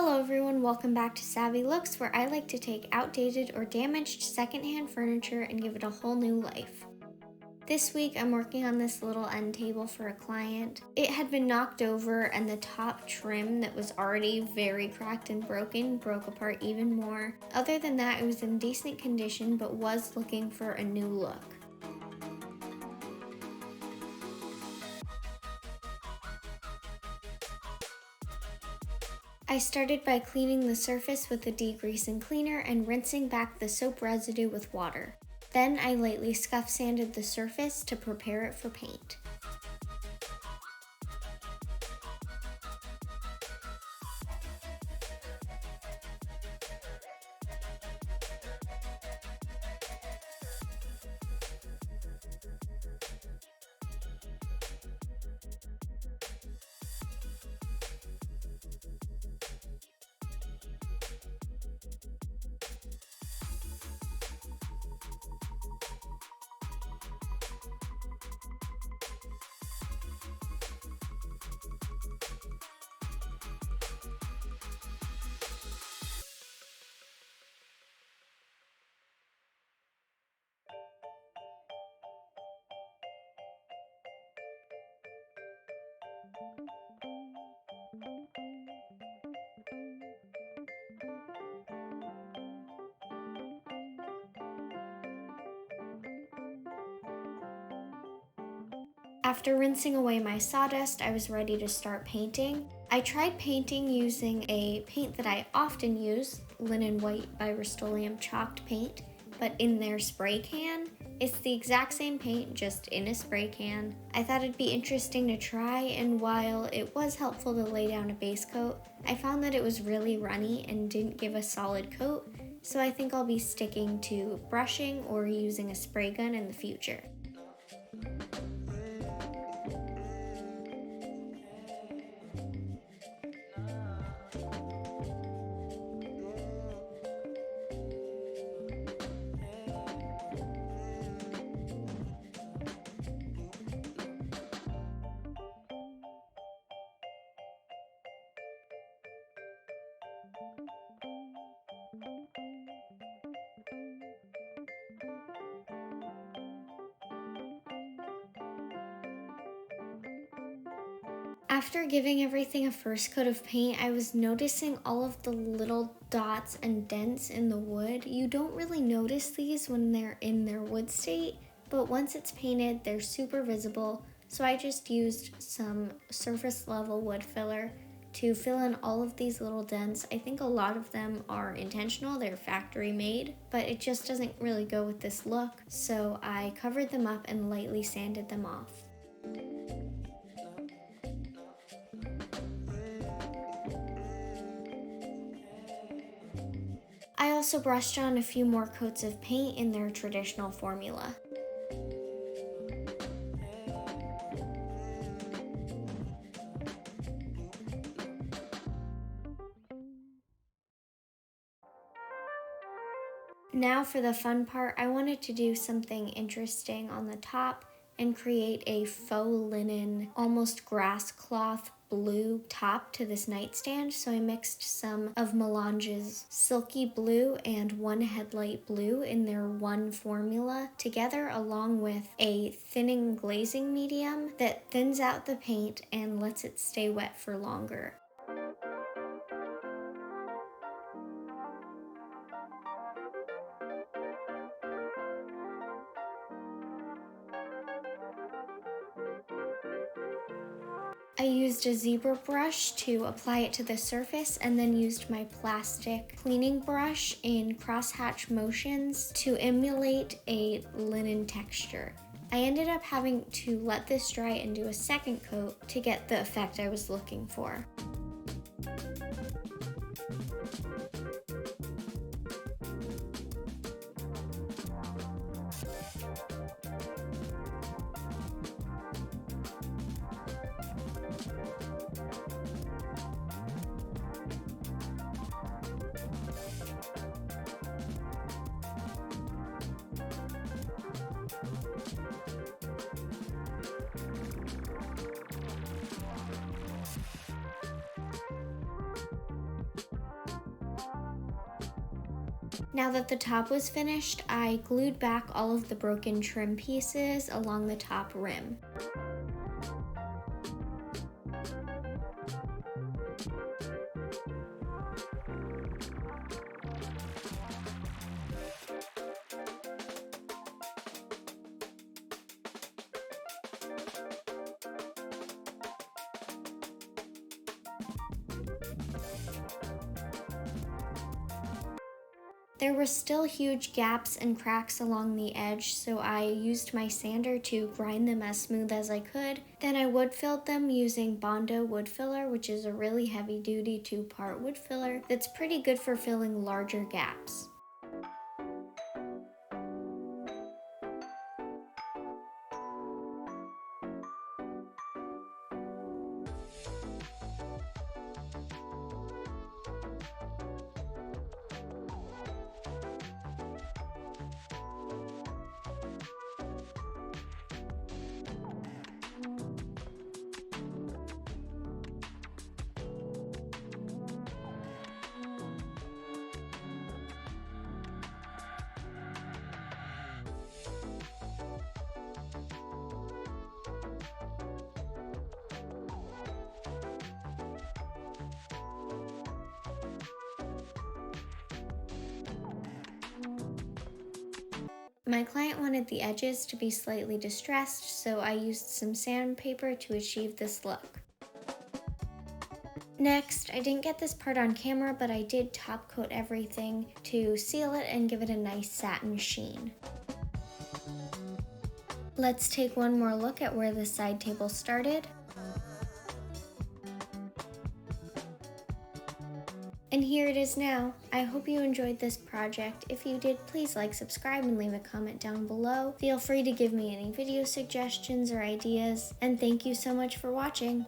Hello everyone, welcome back to Savvy Looks, where I like to take outdated or damaged secondhand furniture and give it a whole new life. This week I'm working on this little end table for a client. It had been knocked over and the top trim that was already very cracked and broken broke apart even more. Other than that, it was in decent condition but was looking for a new look. I started by cleaning the surface with a degreasing cleaner and rinsing back the soap residue with water. Then I lightly scuff sanded the surface to prepare it for paint. After rinsing away my sawdust, I was ready to start painting. I tried painting using a paint that I often use, Linen White by Restolium chalked paint, but in their spray can. It's the exact same paint, just in a spray can. I thought it'd be interesting to try, and while it was helpful to lay down a base coat, I found that it was really runny and didn't give a solid coat, so I think I'll be sticking to brushing or using a spray gun in the future. After giving everything a first coat of paint, I was noticing all of the little dots and dents in the wood. You don't really notice these when they're in their wood state, but once it's painted, they're super visible. So I just used some surface level wood filler to fill in all of these little dents. I think a lot of them are intentional, they're factory made, but it just doesn't really go with this look. So I covered them up and lightly sanded them off. I also brushed on a few more coats of paint in their traditional formula. Now for the fun part, I wanted to do something interesting on the top and create a faux linen, almost grass cloth blue top to this nightstand. So I mixed some of Melange's Silky blue and one Headlight blue in their one formula together, along with a thinning glazing medium that thins out the paint and lets it stay wet for longer. I used a Zibra brush to apply it to the surface and then used my plastic cleaning brush in crosshatch motions to emulate a linen texture. I ended up having to let this dry and do a second coat to get the effect I was looking for. Now that the top was finished, I glued back all of the broken trim pieces along the top rim. There were still huge gaps and cracks along the edge, so I used my sander to grind them as smooth as I could. Then I wood filled them using Bondo wood filler, which is a really heavy duty 2-part wood filler that's pretty good for filling larger gaps. My client wanted the edges to be slightly distressed, so I used some sandpaper to achieve this look. Next, I didn't get this part on camera, but I did top coat everything to seal it and give it a nice satin sheen. Let's take one more look at where the side table started. And here it is now. I hope you enjoyed this project. If you did, please like, subscribe, and leave a comment down below. Feel free to give me any video suggestions or ideas, and thank you so much for watching.